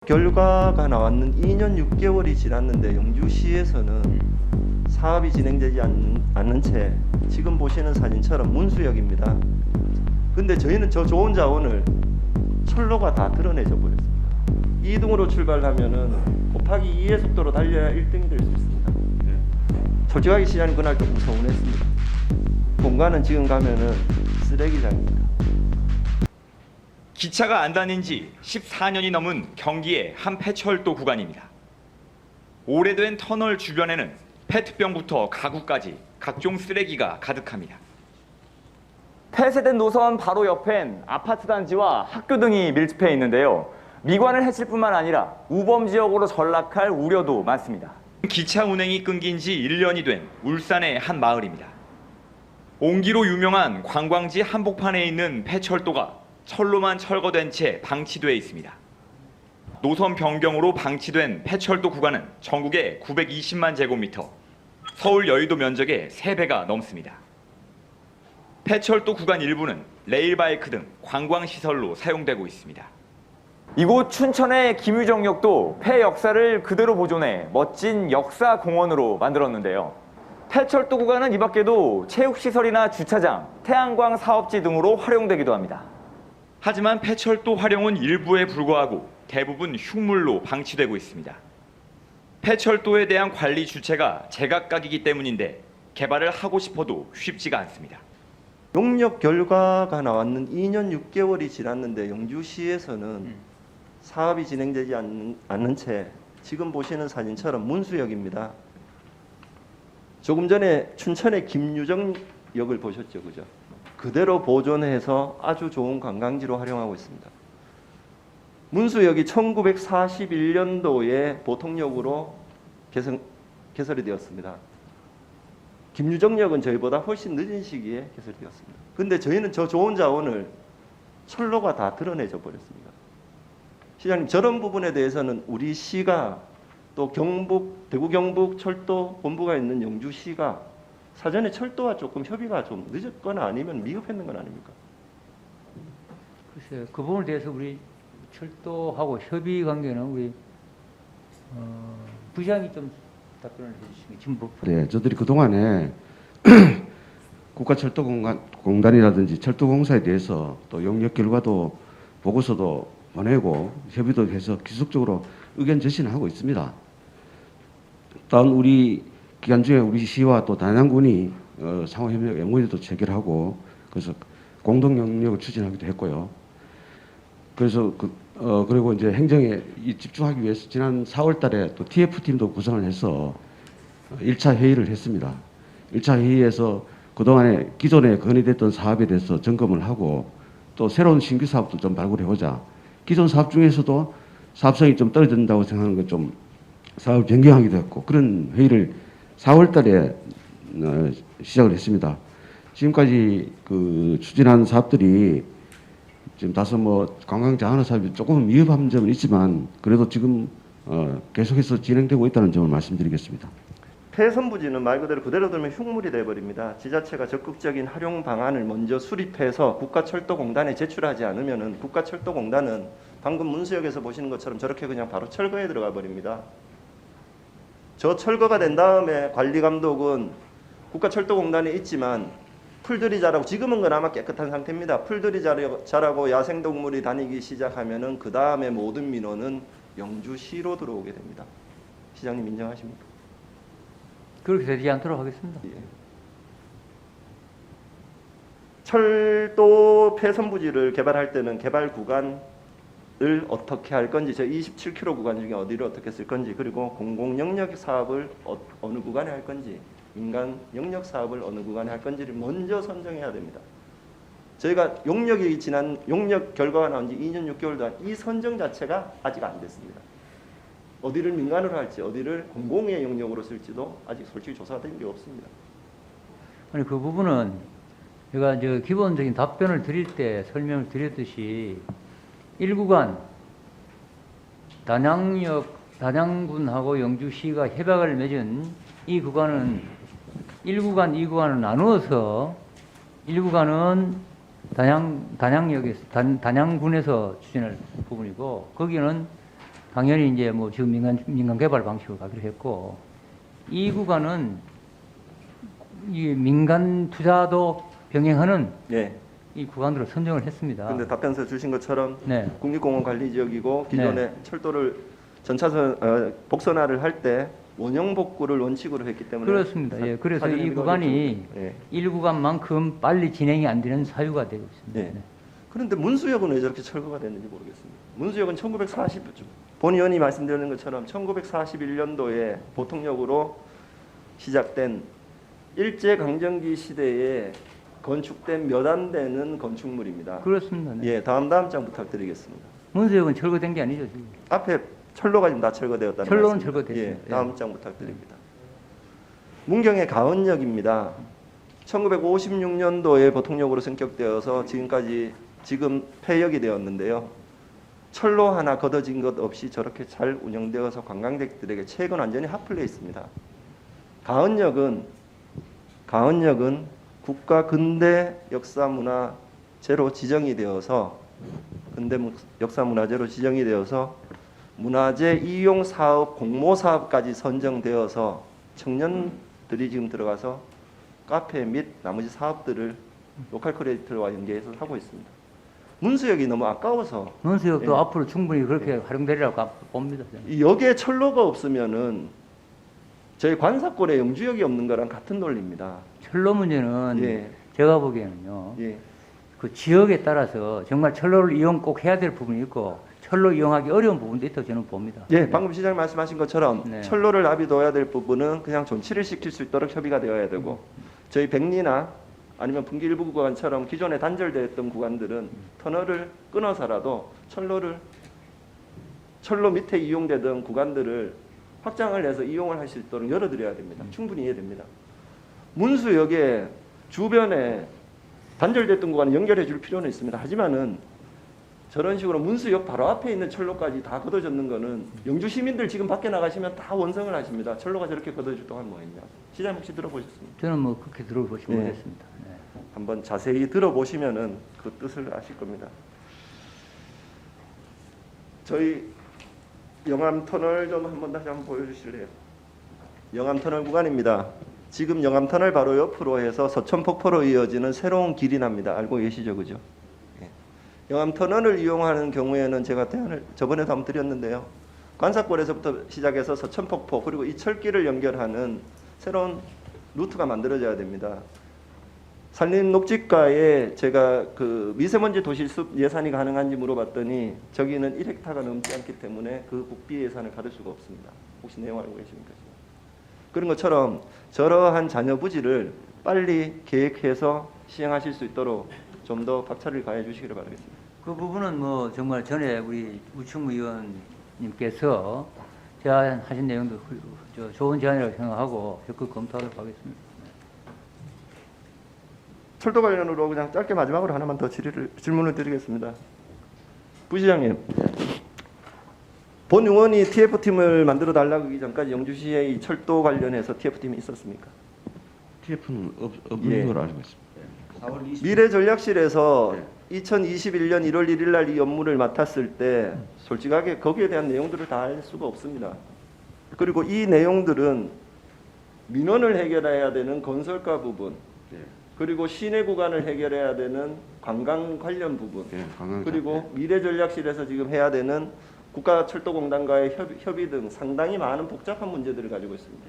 결과가 나왔는 2년 6개월이 지났는데 영주시에서는 사업이 진행되지 않는 채 지금 보시는 사진처럼 문수역입니다. 근데 저희는 저 좋은 자원을 철로가 다 드러내져 버렸습니다. 2등으로 출발하면은 곱하기 2의 속도로 달려야 1등이 될 수 있습니다. 솔직하게 시장님 그날 조금 서운했습니다. 공간은 지금 가면은 쓰레기장입니다. 기차가 안 다닌 지 14년이 넘은 경기의 한 폐철도 구간입니다. 오래된 터널 주변에는 페트병부터 가구까지 각종 쓰레기가 가득합니다. 폐쇄된 노선 바로 옆엔 아파트 단지와 학교 등이 밀집해 있는데요. 미관을 해칠 뿐만 아니라 우범 지역으로 전락할 우려도 많습니다. 기차 운행이 끊긴 지 1년이 된 울산의 한 마을입니다. 옹기로 유명한 관광지 한복판에 있는 폐철도가 철로만 철거된 채 방치돼 있습니다. 노선 변경으로 방치된 폐철도 구간은 전국에 920만 제곱미터, 서울 여의도 면적의 3배가 넘습니다. 폐철도 구간 일부는 레일바이크 등 관광시설로 사용되고 있습니다. 이곳 춘천의 김유정역도 폐 역사를 그대로 보존해 멋진 역사공원으로 만들었는데요. 폐철도 구간은 이 밖에도 체육시설이나 주차장, 태양광 사업지 등으로 활용되기도 합니다. 하지만 폐철도 활용은 일부에 불과하고 대부분 흉물로 방치되고 있습니다. 폐철도에 대한 관리 주체가 제각각이기 때문인데 개발을 하고 싶어도 쉽지가 않습니다. 용역 결과가 나왔는 2년 6개월이 지났는데 영주시에서는 사업이 진행되지 않는 채 지금 보시는 사진처럼 문수역입니다. 조금 전에 춘천의 김유정역을 보셨죠, 그죠? 그대로 보존해서 아주 좋은 관광지로 활용하고 있습니다. 문수역이 1941년도에 보통역으로 개설이 되었습니다. 김유정역은 저희보다 훨씬 늦은 시기에 개설되었습니다. 근데 저희는 저 좋은 자원을 철로가 다 드러내져 버렸습니다. 시장님, 저런 부분에 대해서는 우리 시가 또 대구 경북 철도 본부가 있는 영주시가 사전에 철도와 조금 협의가 좀 늦었거나 아니면 미흡했는 건 아닙니까? 글쎄요, 그 부분에 대해서 우리 철도하고 협의 관계는 우리 부장이 좀 답변을 해주시면 지금 네, 저들이 그 동안에 국가철도공단이라든지 철도공사에 대해서 또 용역 결과도 보고서도 보내고 협의도 해서 지속적으로 의견 제시는 하고 있습니다. 일단 우리 기간 중에 우리 시와 또 단양군이 상호협력 MOU도 체결하고 그래서 공동 영역을 추진하기도 했고요. 그래서 그리고 이제 행정에 집중하기 위해서 지난 4월달에 또 TF팀도 구성을 해서 1차 회의를 했습니다. 1차 회의에서 그동안에 기존에 건의됐던 사업에 대해서 점검을 하고 또 새로운 신규 사업도 좀 발굴해보자. 기존 사업 중에서도 사업성이 좀 떨어진다고 생각하는 것 좀 사업을 변경하기도 했고 그런 회의를 4월달에 시작을 했습니다. 지금까지 추진한 사업들이 지금 다소 관광 장안의 사업이 조금 미흡한 점은 있지만 그래도 지금 계속해서 진행되고 있다는 점을 말씀드리겠습니다. 폐선부지는 말 그대로 두면 흉물이 돼버립니다. 지자체가 적극적인 활용 방안을 먼저 수립해서 국가철도공단에 제출하지 않으면은 국가철도공단은 방금 문수역에서 보시는 것처럼 저렇게 그냥 바로 철거에 들어가 버립니다. 저 철거가 된 다음에 관리감독은 국가철도공단에 있지만 풀들이 자라고 지금은 그나마 깨끗한 상태입니다. 풀들이 자라고 야생동물이 다니기 시작하면은 그 다음에 모든 민원은 영주시로 들어오게 됩니다. 시장님 인정하십니까? 그렇게 되지 않도록 하겠습니다. 예. 철도 폐선부지를 개발할 때는 개발 구간을 어떻게 할 건지, 저 27km 구간 중에 어디를 어떻게 쓸 건지, 그리고 공공 영역 사업을 어느 구간에 할 건지, 민간 영역 사업을 어느 구간에 할 건지를 먼저 선정해야 됩니다. 저희가 용역 결과가 나온 지 2년 6개월 동안 이 선정 자체가 아직 안 됐습니다. 어디를 민간으로 할지, 어디를 공공의 영역으로 쓸지도 아직 솔직히 조사된 게 없습니다. 아니 그 부분은 제가 이제 기본적인 답변을 드릴 때 설명을 드렸듯이 1구간 단양군하고 영주시가 협약을 맺은 이 구간은 1구간, 2구간을 나누어서 1구간은 단양역에서 단양군에서 추진할 부분이고 거기는 당연히 이제 뭐 지금 민간 개발 방식으로 가기로 했고, 이 구간은 이 민간 투자도 병행하는 예. 이 구간으로 선정을 했습니다. 근데 답변서 주신 것처럼 네. 국립공원 관리 지역이고 기존에 철도를 전차선 복선화를 할 때 원형 복구를 원칙으로 했기 때문에 그렇습니다. 예, 그래서 이 사진이 구간이 예. 1구간만큼 빨리 진행이 안 되는 사유가 되고 있습니다. 예. 네. 그런데 문수역은 왜 저렇게 철거가 됐는지 모르겠습니다. 문수역은 1940본 의원이 말씀드리는 것처럼 1941년도에 보통역으로 시작된 일제 강점기 시대에 건축된 몇 안 되는 건축물입니다. 그렇습니다. 네. 예, 다음 장 부탁드리겠습니다. 문수역은 철거된 게 아니죠. 지금. 앞에 철로가 지금 다 철거되었다는 철로는 말씀입니다. 철거됐습니다. 예, 다음 장 부탁드립니다. 문경의 가은역입니다. 1956년도에 보통역으로 승격되어서 지금 폐역이 되었는데요. 철로 하나 걷어진 것 없이 저렇게 잘 운영되어서 관광객들에게 최근 완전히 핫플레 있습니다. 가은역은 국가 근대 역사문화재로 지정이 되어서 문화재 이용 사업, 공모 사업까지 선정되어서 청년들이 지금 들어가서 카페 및 나머지 사업들을 로컬 크리에이터와 연계해서 하고 있습니다. 문수역이 너무 아까워서 문수역도 예. 앞으로 충분히 그렇게 활용되리라고 봅니다. 저는. 이 역에 철로가 없으면은 저희 관사권에 영주역이 없는 거랑 같은 논리입니다. 철로 문제는 예. 제가 보기에는요. 예. 그 지역에 따라서 정말 철로를 이용 꼭 해야 될 부분이 있고 철로 이용하기 어려운 부분도 있다고 저는 봅니다. 예, 방금 시장님 말씀하신 것처럼 네. 철로를 납입둬야 될 부분은 그냥 존치를 시킬 수 있도록 협의가 되어야 되고 저희 백리나 아니면 분기 일부 구간처럼 기존에 단절되었던 구간들은 터널을 끊어서라도 철로 밑에 이용되던 구간들을 확장을 해서 이용을 할 수 있도록 열어드려야 됩니다. 충분히 이해됩니다. 문수역에 주변에 단절됐던 구간을 연결해 줄 필요는 있습니다. 하지만은 저런 식으로 문수역 바로 앞에 있는 철로까지 다 걷어졌는 거는 영주 시민들 지금 밖에 나가시면 다 원성을 하십니다. 철로가 저렇게 걷어질 동안 뭐 했냐. 시장님 혹시 들어보셨습니까? 저는 뭐 그렇게 들어보지 네. 못했습니다. 네. 한번 자세히 들어보시면은 그 뜻을 아실 겁니다. 저희 영암터널 좀 한번 다시 한번 보여주실래요? 영암터널 구간입니다. 지금 영암터널 바로 옆으로 해서 서천폭포로 이어지는 새로운 길이 납니다. 알고 계시죠, 그죠? 예. 영암터널을 이용하는 경우에는 제가 대안을 저번에도 한번 드렸는데요. 관사골에서부터 시작해서 서천폭포 그리고 이철길을 연결하는 새로운 루트가 만들어져야 됩니다. 산림 녹지가에 제가 그 미세먼지 도시숲 예산이 가능한지 물어봤더니 저기는 1헥타가 넘지 않기 때문에 그 국비 예산을 받을 수가 없습니다. 혹시 내용 알고 계십니까? 그런 것처럼 저러한 잔여 부지를 빨리 계획해서 시행하실 수 있도록 좀 더 박차를 가해 주시기를 바라겠습니다. 그 부분은 뭐 정말 전에 우리 우충 의원님께서 제안하신 내용도 좋은 제안이라고 생각하고 적극 검토하도록 하겠습니다. 철도 관련으로 그냥 짧게 마지막으로 하나만 더 질문을 드리겠습니다. 부시장님, 본 의원이 TF팀을 만들어 달라고 하기 전까지 영주시에 이 철도 관련해서 TF팀이 있었습니까? TF는 없는 예. 걸로 알고 있습니다. 미래전략실에서 네. 2021년 1월 1일 날 이 업무를 맡았을 때 솔직하게 거기에 대한 내용들을 다 알 수가 없습니다. 그리고 이 내용들은 민원을 해결해야 되는 건설가 부분, 네. 그리고 시내 구간을 해결해야 되는 관광 관련 부분, 예, 관광 그리고 미래전략실에서 지금 해야 되는 국가철도공단과의 협의 등 상당히 많은 복잡한 문제들을 가지고 있습니다.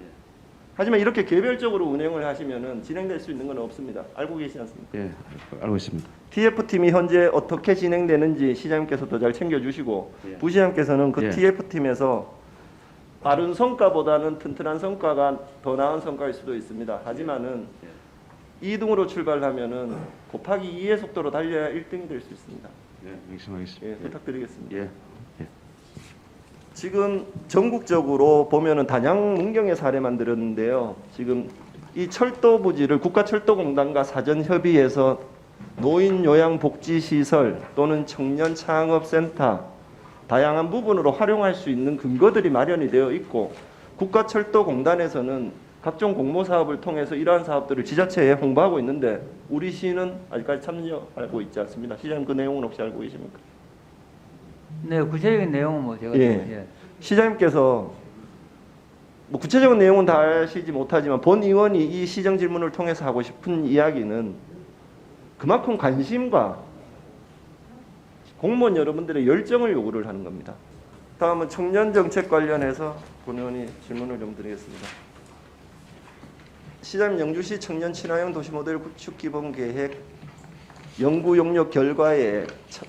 하지만 이렇게 개별적으로 운행을 하시면은 진행될 수 있는 건 없습니다. 알고 계시지 않습니까? 예, 알고 있습니다. TF팀이 현재 어떻게 진행되는지 시장님께서 더 잘 챙겨주시고 예. 부시장께서는 그 예. TF팀에서 빠른 성과보다는 튼튼한 성과가 더 나은 성과일 수도 있습니다. 하지만은 2등으로 출발하면은 곱하기 2의 속도로 달려야 1등이 될 수 있습니다. 예, 명심하겠습니다. 예, 부탁드리겠습니다. 예. 지금 전국적으로 보면은 단양 문경의 사례만 들었는데요. 지금 이 철도 부지를 국가철도공단과 사전 협의해서 노인 요양 복지 시설 또는 청년 창업센터 다양한 부분으로 활용할 수 있는 근거들이 마련이 되어 있고 국가철도공단에서는 각종 공모 사업을 통해서 이러한 사업들을 지자체에 홍보하고 있는데 우리 시는 아직까지 참여하고 있지 않습니다. 시장님 그 내용은 혹시 알고 계십니까? 네, 구체적인 내용은 뭐 제가 예. 좀, 시장님께서 뭐 구체적인 내용은 다 아시지 못하지만 본 의원이 이 시정 질문을 통해서 하고 싶은 이야기는 그만큼 관심과 공무원 여러분들의 열정을 요구를 하는 겁니다. 다음은 청년 정책 관련해서 본 의원이 질문을 좀 드리겠습니다. 시장 영주시 청년 친화형 도시 모델 구축 기본 계획 연구 용역 결과에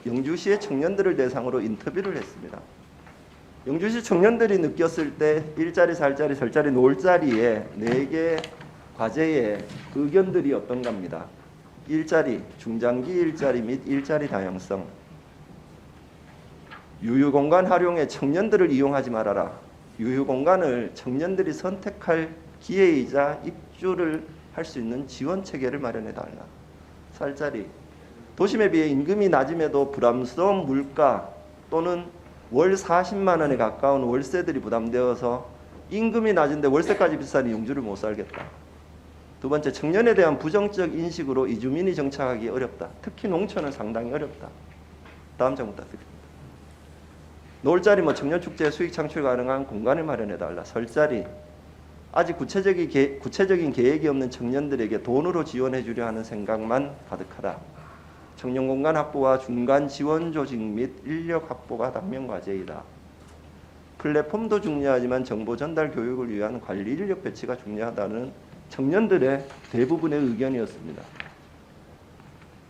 영주시의 청년들을 대상으로 인터뷰를 했습니다. 영주시 청년들이 느꼈을 때 일자리, 살자리, 설자리, 놀자리에 4개 과제의 의견들이 어떤가입니다. 일자리, 중장기 일자리 및 일자리 다양성, 유휴공간 활용에 청년들을 이용하지 말아라. 유휴공간을 청년들이 선택할 기회이자 입주를 할 수 있는 지원 체계를 마련해 달라. 살자리, 도심에 비해 임금이 낮음에도 부담스러운 물가 또는 월 40만 원에 가까운 월세들이 부담되어서 임금이 낮은데 월세까지 비싸니 영주를 못 살겠다. 두 번째, 청년에 대한 부정적 인식으로 이주민이 정착하기 어렵다. 특히 농촌은 상당히 어렵다. 다음 장 부탁드립니다. 놀자리, 청년축제 수익 창출 가능한 공간을 마련해달라. 설자리, 아직 구체적인 계획이 없는 청년들에게 돈으로 지원해 주려 하는 생각만 가득하다. 청년 공간 확보와 중간 지원 조직 및 인력 확보가 당면 과제이다. 플랫폼도 중요하지만 정보 전달 교육을 위한 관리 인력 배치가 중요하다는 청년들의 대부분의 의견이었습니다.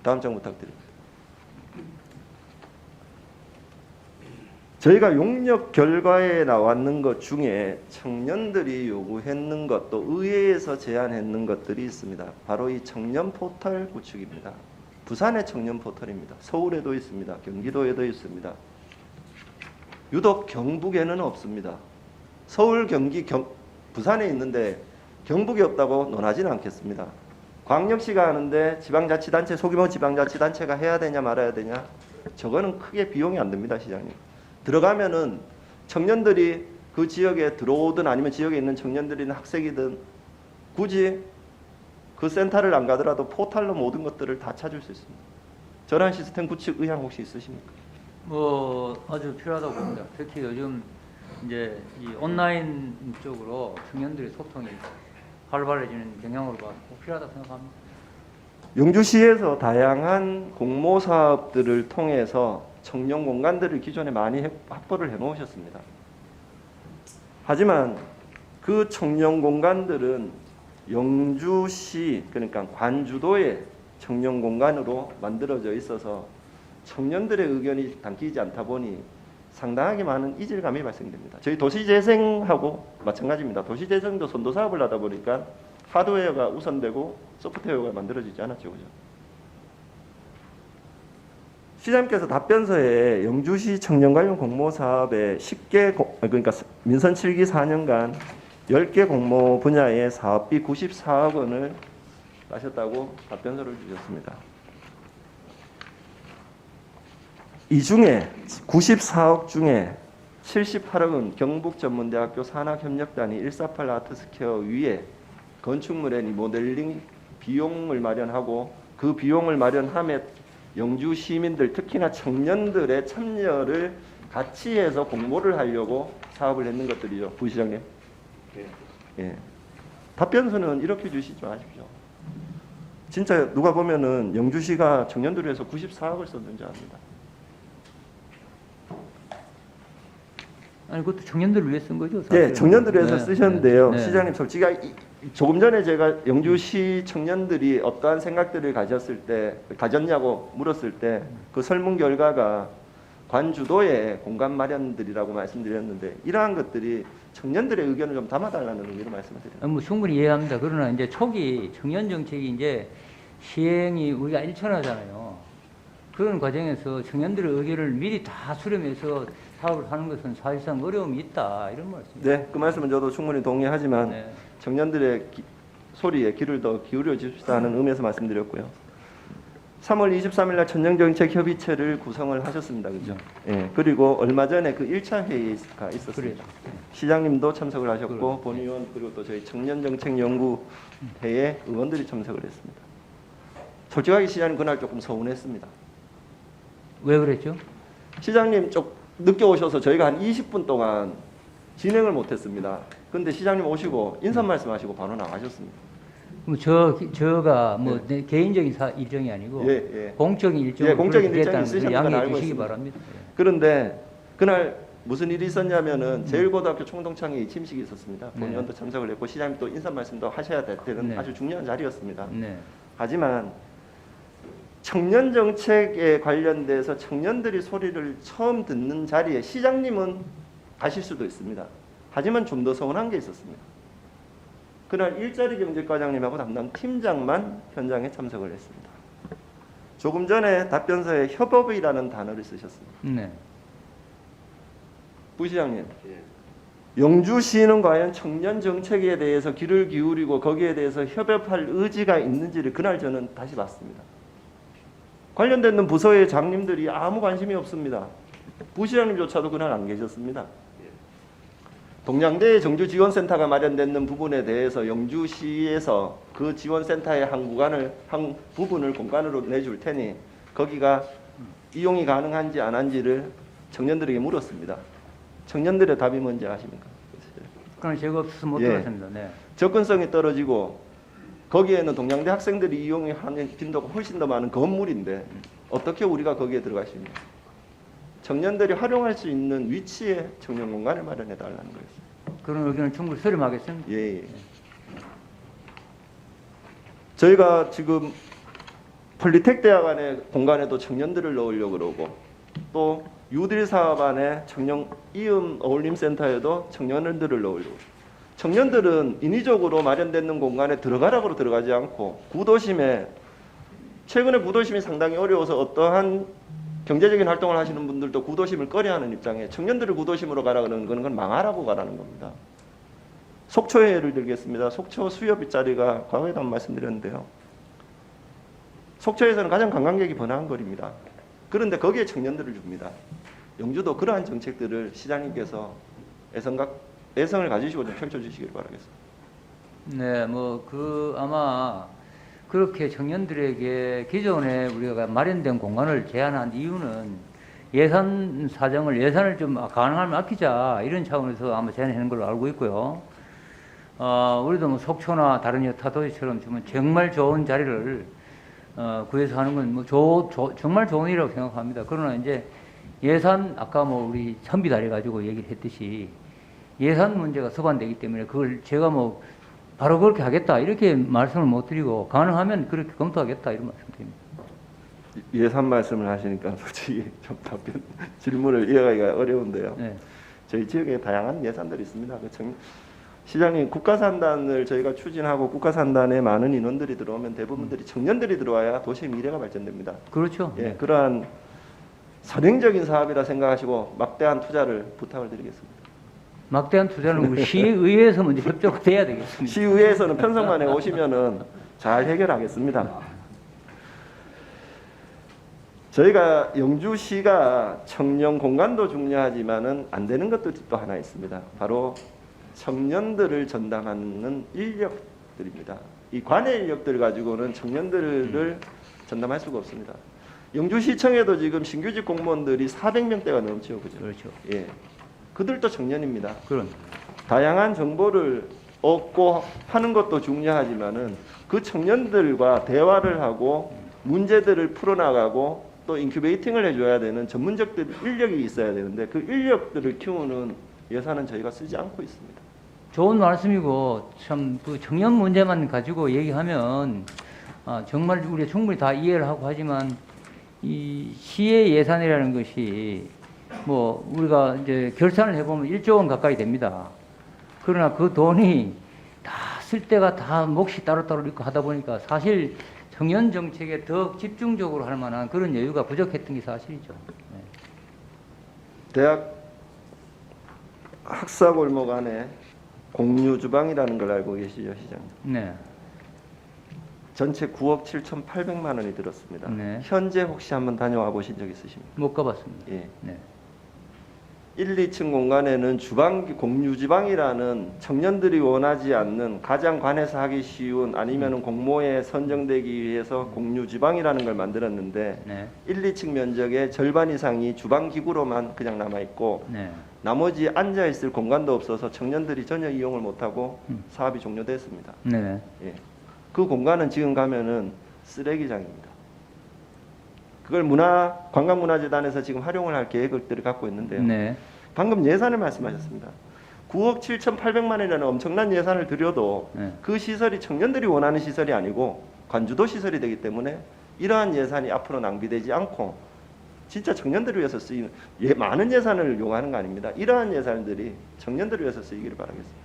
다음 장 부탁드립니다. 저희가 용역 결과에 나왔는 것 중에 청년들이 요구했는 것, 또 의회에서 제안했는 것들이 있습니다. 바로 이 청년 포털 구축입니다. 부산의 청년 포털입니다. 서울에도 있습니다. 경기도에도 있습니다. 유독 경북에는 없습니다. 서울, 경기, 부산에 있는데 경북에 없다고 논하지는 않겠습니다. 광역시가 하는데 지방자치단체, 소규모 지방자치단체가 해야 되냐 말아야 되냐, 저거는 크게 비용이 안 듭니다. 시장님. 들어가면은 청년들이 그 지역에 들어오든 아니면 지역에 있는 청년들이나 학생이든 굳이 그 센터를 안 가더라도 포털로 모든 것들을 다 찾을 수 있습니다. 저런 시스템 구축 의향 혹시 있으십니까? 뭐 아주 필요하다고 봅니다. 특히 요즘 이제 이 온라인 쪽으로 청년들의 소통이 활발해지는 경향으로 봐서 꼭 필요하다고 생각합니다. 영주시에서 다양한 공모 사업들을 통해서 청년 공간들을 기존에 많이 확보를 해 놓으셨습니다. 하지만 그 청년 공간들은 영주시, 그러니까 관주도의 청년 공간으로 만들어져 있어서 청년들의 의견이 담기지 않다 보니 상당하게 많은 이질감이 발생됩니다. 저희 도시재생하고 마찬가지입니다. 도시재생도 선도사업을 하다 보니까 하드웨어가 우선되고 소프트웨어가 만들어지지 않았죠. 그죠? 시장님께서 답변서에 영주시 청년 관련 공모 사업에 그러니까 민선 7기 4년간 10개 공모 분야의 사업비 94억 원을 따셨다고 답변서를 주셨습니다. 이 중에 94억 중에 78억은 경북전문대학교 산학협력단이 148 아트스퀘어 위에 건축물의 리모델링 비용을 마련하고, 그 비용을 마련함에 영주 시민들, 특히나 청년들의 참여를 같이 해서 공모를 하려고 사업을 했는 것들이죠. 부시장님. 예. 답변서는 이렇게 주시지 마십시오. 진짜 누가 보면은 영주시가 청년들을 위해서 94억을 썼는지 압니다. 아니 그것도 청년들을 위해 쓴 거죠? 사실은. 네, 청년들을 위해서 쓰셨는데요. 네. 시장님, 솔직히 조금 전에 제가 영주시 청년들이 어떠한 생각들을 가졌냐고 물었을 때 그 설문 결과가 관주도의 공간 마련들이라고 말씀드렸는데, 이러한 것들이 청년들의 의견을 좀 담아달라는 의미로 말씀을 드립니다. 뭐 충분히 이해합니다. 그러나 이제 초기 청년 정책이 이제 시행이 우리가 일천하잖아요. 그런 과정에서 청년들의 의견을 미리 다 수렴해서 사업을 하는 것은 사실상 어려움이 있다, 이런 말씀입니다. 네, 그 말씀은 저도 충분히 동의하지만 네. 청년들의 소리에 귀를 더 기울여 주십사 하는 의미에서 말씀드렸고요. 3월 23일 날 청년정책협의체를 구성을 하셨습니다. 그죠? 예. 그리고 얼마 전에 그 1차 회의가 있었습니다. 그래요. 시장님도 참석을 하셨고, 그래요. 본 의원, 그리고 또 저희 청년정책연구회의 의원들이 참석을 했습니다. 솔직하게 시장님 그날 조금 서운했습니다. 왜 그랬죠? 시장님 늦게 오셔서 저희가 한 20분 동안 진행을 못했습니다. 근데 시장님 오시고 인사 말씀하시고 바로 나가셨습니다. 뭐 제가 뭐 내 개인적인 일정이 아니고 예, 예. 공적인 일정을 예, 공적인 일정이 불러주겠다는 있으셨던 걸 건 양해해 알고 주시기 있습니다. 바랍니다. 그런데 그날 무슨 일이 있었냐면은 제일고등학교 총동창회 취임식이 있었습니다. 네. 본의원도 참석을 했고 시장님 또 인사 말씀도 하셔야 되는 네. 아주 중요한 자리였습니다. 네. 하지만 청년 정책에 관련돼서 청년들이 소리를 처음 듣는 자리에 시장님은 가실 수도 있습니다. 하지만 좀 더 서운한 게 있었습니다. 그날 일자리 경제과장님하고 담당 팀장만 현장에 참석을 했습니다. 조금 전에 답변서에 협업이라는 단어를 쓰셨습니다. 네. 부시장님, 영주시는 과연 청년 정책에 대해서 귀를 기울이고 거기에 대해서 협업할 의지가 있는지를 그날 저는 다시 봤습니다. 관련된 부서의 장님들이 아무 관심이 없습니다. 부시장님조차도 그날 안 계셨습니다. 동양대 정주지원센터가 마련되는 부분에 대해서 영주시에서 그 지원센터의 한 부분을 공간으로 내줄 테니 거기가 이용이 가능한지 안 한지를 청년들에게 물었습니다. 청년들의 답이 뭔지 아십니까? 그건 제가 없어서 못 예. 들었습니다. 네. 접근성이 떨어지고 거기에는 동양대 학생들이 이용하는 빈도가 훨씬 더 많은 건물인데 어떻게 우리가 거기에 들어갈 수 있냐? 청년들이 활용할 수 있는 위치에 청년 공간을 마련해 달라는 거였어요. 그런 의견을 충분히 수렴하겠습니다. 예, 예. 저희가 지금 폴리텍 대학 안에 공간에도 청년들을 넣으려고 그러고 또 유딜 사업 안에 청년 이음 어울림 센터에도 청년들을 넣으려고. 청년들은 인위적으로 마련되는 공간에 들어가라고 들어가지 않고 구도심에 최근에 구도심이 상당히 어려워서 어떠한 경제적인 활동을 하시는 분들도 구도심을 꺼려하는 입장에 청년들을 구도심으로 가라 그러는 건 망하라고 가라는 겁니다. 속초에 예를 들겠습니다. 속초 수협 자리가 과거에도 한번 말씀드렸는데요. 속초에서는 가장 관광객이 번화한 거리입니다. 그런데 거기에 청년들을 줍니다. 영주도 그러한 정책들을 시장님께서 애성을 가지시고 좀 펼쳐주시길 바라겠습니다. 네, 뭐 아마 그렇게 청년들에게 기존에 우리가 마련된 공간을 제한한 이유는 예산을 좀 가능하면 아끼자 이런 차원에서 아마 제안하는 걸로 알고 있고요. 우리도 뭐 속초나 다른 여타 도시처럼 정말 좋은 자리를 구해서 하는 건 뭐 정말 좋은 일이라고 생각합니다. 그러나 이제 예산 아까 뭐 우리 선비다리 가지고 얘기를 했듯이 예산 문제가 서반되기 때문에 그걸 제가 뭐 바로 그렇게 하겠다 이렇게 말씀을 못 드리고 가능하면 그렇게 검토하겠다 이런 말씀드립니다. 예산 말씀을 하시니까 솔직히 좀 질문을 이해하기가 어려운데요. 네. 저희 지역에 다양한 예산들이 있습니다. 시장님 국가산단을 저희가 추진하고 국가산단에 많은 인원들이 들어오면 대부분들이 청년들이 들어와야 도시의 미래가 발전됩니다. 그렇죠. 예, 네. 그러한 선행적인 사업이라 생각하시고 막대한 투자를 부탁을 드리겠습니다. 막대한 투자는 우리 시의회에서 먼저 협조돼야 되겠습니다. 시의회에서는 편성만에 오시면은 잘 해결하겠습니다. 저희가 영주시가 청년 공간도 중요하지만은 안 되는 것도 또 하나 있습니다. 바로 청년들을 전담하는 인력들입니다. 이 관내 인력들 가지고는 청년들을 전담할 수가 없습니다. 영주시청에도 지금 신규직 공무원들이 400명대가 넘죠, 그죠? 그렇죠. 예, 그들도 청년입니다. 그런. 다양한 정보를 얻고 하는 것도 중요하지만은 그 청년들과 대화를 하고 문제들을 풀어나가고 또 인큐베이팅을 해줘야 되는 전문적 인력이 있어야 되는데 그 인력들을 키우는 예산은 저희가 쓰지 않고 있습니다. 좋은 말씀이고 참 그 청년 문제만 가지고 얘기하면 정말 우리가 충분히 다 이해를 하고 하지만 이 시의 예산이라는 것이 뭐 우리가 이제 결산을 해보면 1조 원 가까이 됩니다. 그러나 그 돈이 다 쓸 때가 다 몫이 따로따로 있고 하다 보니까 사실 청년 정책에 더 집중적으로 할 만한 그런 여유가 부족했던 게 사실이죠. 네. 대학 학사골목 안에 공유 주방이라는 걸 알고 계시죠, 시장님? 네. 전체 9억 7,800만 원이 들었습니다. 네. 현재 혹시 한번 다녀와 보신 적 있으십니까? 못 가봤습니다. 예. 네. 1, 2층 공간에는 주방 공유지방이라는 청년들이 원하지 않는 가장 관에서 하기 쉬운 아니면은 공모에 선정되기 위해서 공유지방이라는 걸 만들었는데 네. 1, 2층 면적의 절반 이상이 주방 기구로만 그냥 남아 있고 네. 나머지 앉아 있을 공간도 없어서 청년들이 전혀 이용을 못 하고 사업이 종료됐습니다. 네. 예. 그 공간은 지금 가면은 쓰레기장입니다. 그걸 관광문화재단에서 지금 활용을 할 계획들을 갖고 있는데요. 네. 방금 예산을 말씀하셨습니다. 9억 7,800만 원이라는 엄청난 예산을 들여도 네. 그 시설이 청년들이 원하는 시설이 아니고 관주도 시설이 되기 때문에 이러한 예산이 앞으로 낭비되지 않고 진짜 청년들을 위해서 쓰이는 많은 예산을 요구하는 거 아닙니다. 이러한 예산들이 청년들을 위해서 쓰이기를 바라겠습니다.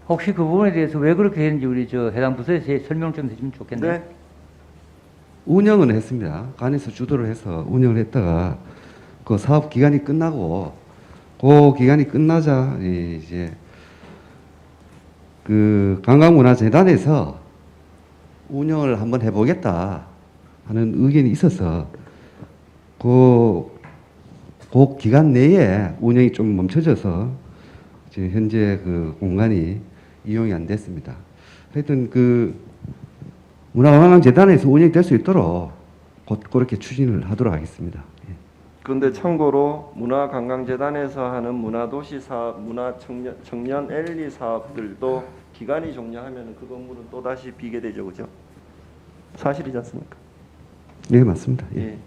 혹시 그 부분에 대해서 왜 그렇게 했는지 우리 저 해당 부서에서 설명 좀 해주면 좋겠네요. 네. 운영은 했습니다. 관에서 주도를 해서 운영을 했다가 그 사업 기간이 끝나고 그 기간이 끝나자 이제 그 관광문화재단에서 운영을 한번 해보겠다 하는 의견이 있어서 그 기간 내에 운영이 좀 멈춰져서 지금 현재 그 공간이 이용이 안 됐습니다. 하여튼 그 문화관광재단에서 운영이 될 수 있도록 곧 그렇게 추진을 하도록 하겠습니다. 예. 그런데 참고로 문화관광재단에서 하는 문화도시 사업, 청년 엘리 사업들도 기간이 종료하면 그 건물은 또 다시 비게 되죠, 그죠? 사실이지 않습니까? 네, 맞습니다. 예. 예.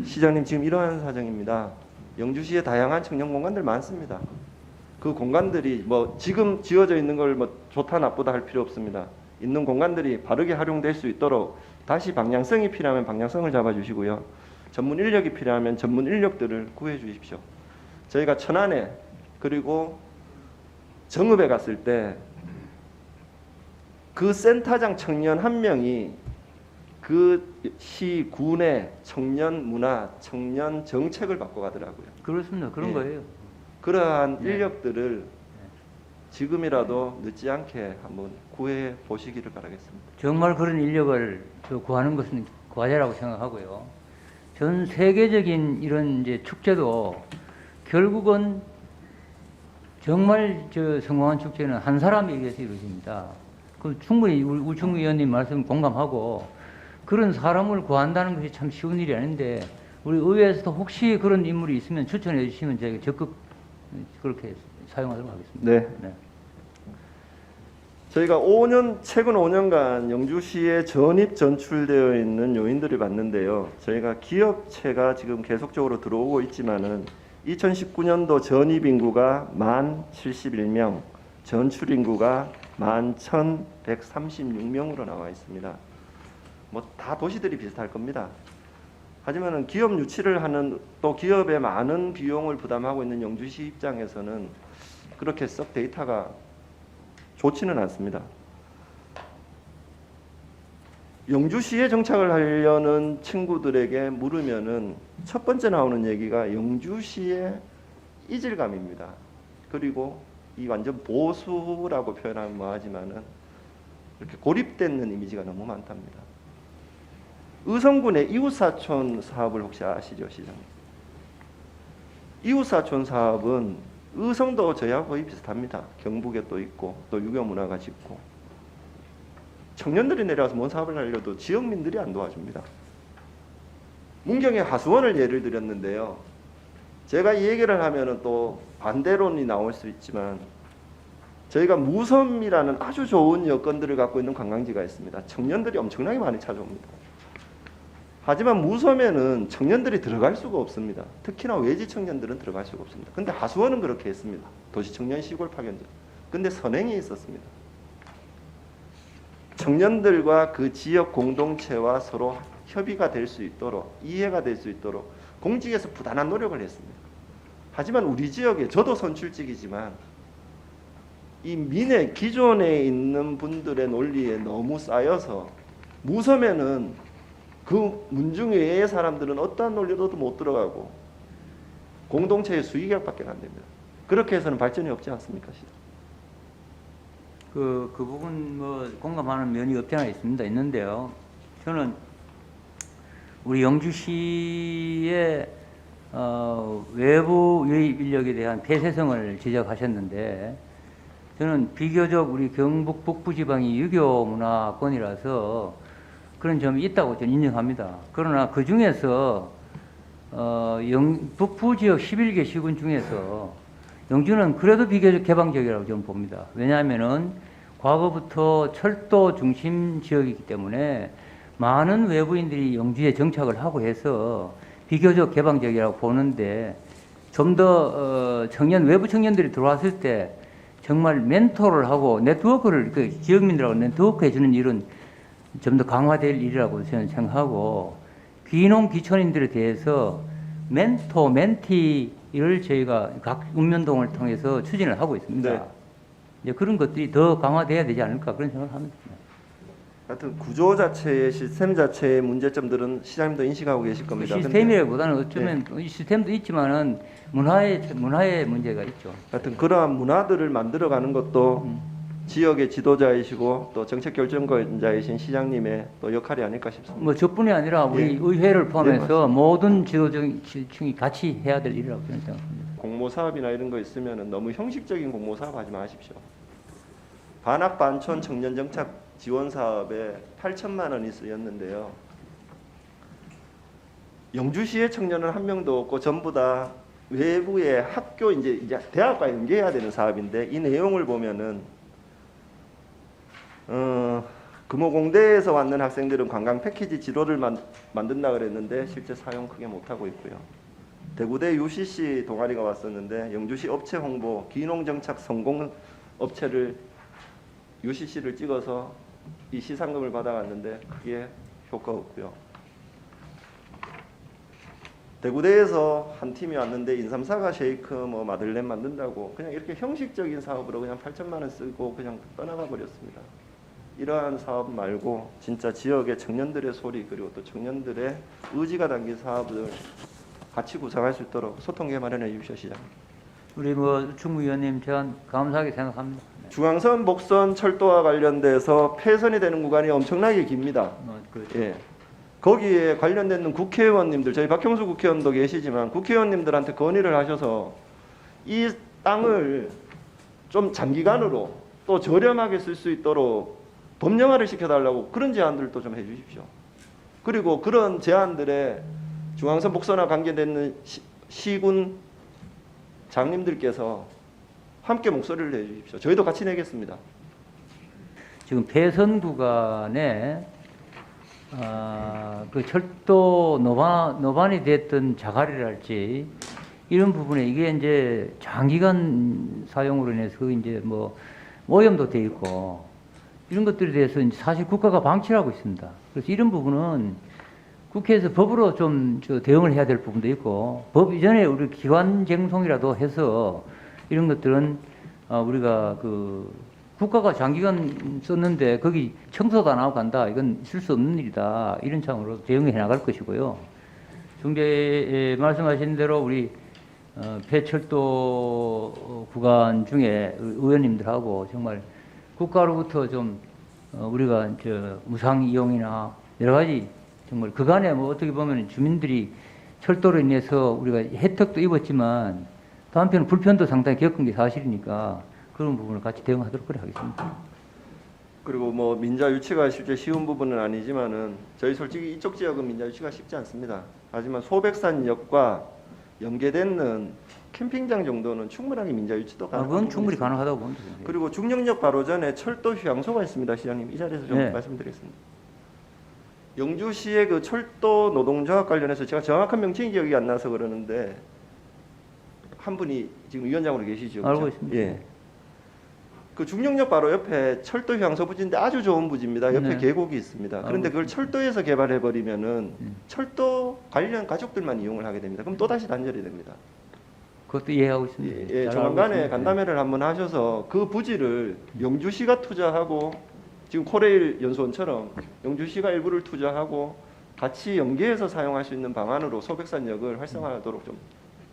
시장님 지금 이러한 사정입니다. 영주시에 다양한 청년 공간들 많습니다. 그 공간들이 뭐 지금 지어져 있는 걸 뭐 좋다 나쁘다 할 필요 없습니다. 있는 공간들이 바르게 활용될 수 있도록 다시 방향성이 필요하면 방향성을 잡아주시고요. 전문 인력이 필요하면 전문 인력들을 구해 주십시오. 저희가 천안에 그리고 정읍에 갔을 때 그 센터장 청년 한 명이 그 시 군의 청년 문화, 청년 정책을 바꿔 가더라고요. 그렇습니다. 그런 예. 거예요. 그러한 네. 인력들을 지금이라도 늦지 않게 한번 구해 보시기를 바라겠습니다. 정말 그런 인력을 구하는 것은 과제라고 생각하고요. 전 세계적인 이런 이제 축제도 결국은 정말 성공한 축제는 한 사람에 의해서 이루어집니다. 그 충분히 우충 의원님 말씀 공감하고 그런 사람을 구한다는 것이 참 쉬운 일이 아닌데 우리 의회에서도 혹시 그런 인물이 있으면 추천해 주시면 저희가 적극 그렇게 사용하도록 하겠습니다. 네. 네. 저희가 최근 5년간 영주시에 전입 전출되어 있는 요인들을 봤는데요. 저희가 기업체가 지금 계속적으로 들어오고 있지만은 2019년도 전입 인구가 1071명, 전출 인구가 11,136명으로 나와 있습니다. 뭐 다 도시들이 비슷할 겁니다. 하지만은 기업 유치를 하는 또 기업에 많은 비용을 부담하고 있는 영주시 입장에서는 그렇게 썩 데이터가 좋지는 않습니다. 영주시에 정착을 하려는 친구들에게 물으면은 첫 번째 나오는 얘기가 영주시의 이질감입니다. 그리고 이 완전 보수라고 표현하면 뭐하지만은 이렇게 고립되는 이미지가 너무 많답니다. 의성군의 이웃사촌 사업을 혹시 아시죠, 시장님? 이웃사촌 사업은 의성도 저희하고 거의 비슷합니다. 경북에 또 있고 또 유교문화가 짓고 청년들이 내려와서 뭔 사업을 하려도 지역민들이 안 도와줍니다. 문경의 하수원을 예를 들었는데요. 제가 이 얘기를 하면은 또 반대론이 나올 수 있지만 저희가 무섬이라는 아주 좋은 여건들을 갖고 있는 관광지가 있습니다. 청년들이 엄청나게 많이 찾아옵니다. 하지만 무섬에는 청년들이 들어갈 수가 없습니다. 특히나 외지 청년들은 들어갈 수가 없습니다. 근데 하수원은 그렇게 했습니다. 도시청년 시골 파견제. 근데 선행이 있었습니다. 청년들과 그 지역 공동체와 서로 협의가 될 수 있도록 이해가 될 수 있도록 공직에서 부단한 노력을 했습니다. 하지만 우리 지역에 저도 선출직이지만 이 민의 기존에 있는 분들의 논리에 너무 쌓여서 무섬에는 그 문중 외의 사람들은 어떠한 논리로도 못 들어가고 공동체의 수익액밖에 안 됩니다. 그렇게 해서는 발전이 없지 않습니까, 시장? 그 부분 뭐 공감하는 면이 없지 않아 있는데요. 저는 우리 영주시의 외부 유입 인력에 대한 폐쇄성을 지적하셨는데 저는 비교적 우리 경북 북부 지방이 유교 문화권이라서 그런 점이 있다고 저는 인정합니다. 그러나 그 중에서 북부 지역 11개 시군 중에서 영주는 그래도 비교적 개방적이라고 저는 봅니다. 왜냐하면은 과거부터 철도 중심 지역이기 때문에 많은 외부인들이 영주에 정착을 하고 해서 비교적 개방적이라고 보는데 좀 더 외부 청년들이 들어왔을 때 정말 멘토를 하고 네트워크를 그 지역민들하고 네트워크 해주는 일은 좀 더 강화될 일이라고 저는 생각하고 귀농 귀촌인들에 대해서 멘토, 멘티를 저희가 각 읍면동을 통해서 추진을 하고 있습니다. 네. 이제 그런 것들이 더 강화돼야 되지 않을까 그런 생각을 합니다. 하여튼 구조 자체의 시스템 자체의 문제점들은 시장님도 인식하고 계실 겁니다. 시스템이라기보다는 어쩌면 이 시스템도 있지만은 문화의 문제가 있죠. 하여튼 그러한 문화들을 만들어가는 것도 지역의 지도자이시고 또 정책 결정권자이신 시장님의 또 역할이 아닐까 싶습니다. 뭐 저뿐이 아니라 우리 예. 의회를 예, 포함해서 맞습니다. 모든 지도층이 같이 해야 될 일이라고 저는 생각합니다. 공모 사업이나 이런 거 있으면 너무 형식적인 공모 사업 하지 마십시오. 반학 반촌 청년 정착 지원 사업에 8천만 원이 쓰였는데요. 영주시의 청년은 한 명도 없고 전부 다 외부의 학교 이제 대학과 연계해야 되는 사업인데 이 내용을 보면은 금호공대에서 왔는 학생들은 관광 패키지 지도를 만든다 그랬는데 실제 사용 크게 못 하고 있고요. 대구대 UCC 동아리가 왔었는데 영주시 업체 홍보 귀농 정착 성공 업체를 UCC를 찍어서 이 시상금을 받아갔는데 크게 효과 없고요. 대구대에서 한 팀이 왔는데 인삼사과 쉐이크 뭐 마들렌 만든다고 그냥 이렇게 형식적인 사업으로 그냥 8천만 원 쓰고 그냥 떠나가 버렸습니다. 이러한 사업 말고 진짜 지역의 청년들의 소리 그리고 또 청년들의 의지가 담긴 사업을 같이 구상할 수 있도록 소통계 마련해 주십시오, 시장님. 우리 뭐 충무위원님 제안 감사하게 생각합니다. 네. 중앙선 목선 철도와 관련돼서 폐선이 되는 구간이 엄청나게 깁니다. 그렇죠. 예. 거기에 관련된 국회의원님들 저희 박형수 국회의원도 계시지만 국회의원님들한테 건의를 하셔서 이 땅을 좀 장기간으로 또 저렴하게 쓸 수 있도록 법령화를 시켜달라고 그런 제안들도 좀 해주십시오. 그리고 그런 제안들에 중앙선 목선과 관계되는 시군 장님들께서 함께 목소리를 내주십시오. 저희도 같이 내겠습니다. 지금 폐선 구간에 그 철도 노반이 됐던 자갈이랄지 이런 부분에 이게 이제 장기간 사용으로 인해서 이제 뭐 오염도 돼 있고 이런 것들에 대해서 이제 사실 국가가 방치를 하고 있습니다. 그래서 이런 부분은 국회에서 법으로 좀 대응을 해야 될 부분도 있고 법 이전에 우리 기관 쟁송이라도 해서 이런 것들은 우리가 그 국가가 장기간 썼는데 거기 청소도 안 하고 간다. 이건 있을 수 없는 일이다. 이런 차원으로 대응해 나갈 것이고요. 중재 말씀하신 대로 우리 폐철도 구간 중에 의원님들하고 정말 국가로부터 좀 우리가 무상 이용이나 여러 가지 정말 그간에 뭐 어떻게 보면 주민들이 철도로 인해서 우리가 혜택도 입었지만 또 한편 불편도 상당히 겪은 게 사실이니까 그런 부분을 같이 대응하도록 그래 하겠습니다. 그리고 뭐 민자 유치가 실제 쉬운 부분은 아니지만은 저희 솔직히 이쪽 지역은 민자 유치가 쉽지 않습니다. 하지만 소백산역과 연계되는 캠핑장 정도는 충분하게 민자 유치도 가능합니다. 그건 충분히 가능하다고 봅니다. 그리고 중령역 바로 전에 철도 휴양소가 있습니다, 시장님. 이 자리에서 좀 네. 말씀드리겠습니다. 영주시의 그 철도 노동조합 관련해서 제가 정확한 명칭이 기억이 안 나서 그러는데 한 분이 지금 위원장으로 계시죠. 알고 그렇죠? 있습니다. 예. 그 중령역 바로 옆에 철도 휴양소 부지인데 아주 좋은 부지입니다. 옆에 네. 계곡이 있습니다. 그런데 그걸 철도에서 개발해 버리면은 철도 관련 가족들만 이용을 하게 됩니다. 그럼 또 다시 단절이 됩니다. 그것도 이해하고 있습니다. 예, 잘 조만간에 알고 있습니다. 간담회를 한번 하셔서 그 부지를 영주시가 투자하고 지금 코레일 연수원처럼 영주시가 일부를 투자하고 같이 연계해서 사용할 수 있는 방안으로 소백산역을 활성화하도록 좀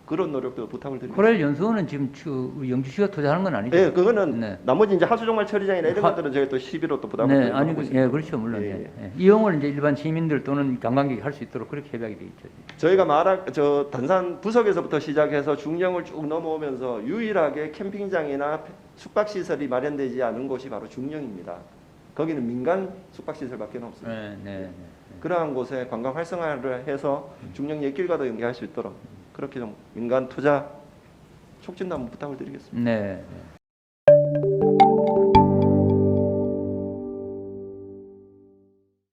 그런 노력도 부탁을 드립니다. 코랄 연수원은 지금 우리 영주시가 투자하는 건 아니죠? 예, 그거는 네. 나머지 이제 하수종말 처리장이나 이런 하- 것들은 저희가 또 시비로 또 부담을 네, 드리고 아니, 하고 그, 있습니다. 예, 그렇죠, 물론. 예, 예. 예. 이용을 이제 일반 시민들 또는 관광객이 할 수 있도록 그렇게 협약이 돼 있죠. 저희가 말한 저 단산 부석에서부터 시작해서 중령을 쭉 넘어오면서 유일하게 캠핑장이나 숙박 시설이 마련되지 않은 곳이 바로 중령입니다. 거기는 민간 숙박 시설밖에 없습니다. 네, 네, 네. 그러한 곳에 관광 활성화를 해서 중령 옛길과도 연계할 수 있도록 그렇게 좀 민간 투자 촉진도 한번 부탁을 드리겠습니다. 네. 네.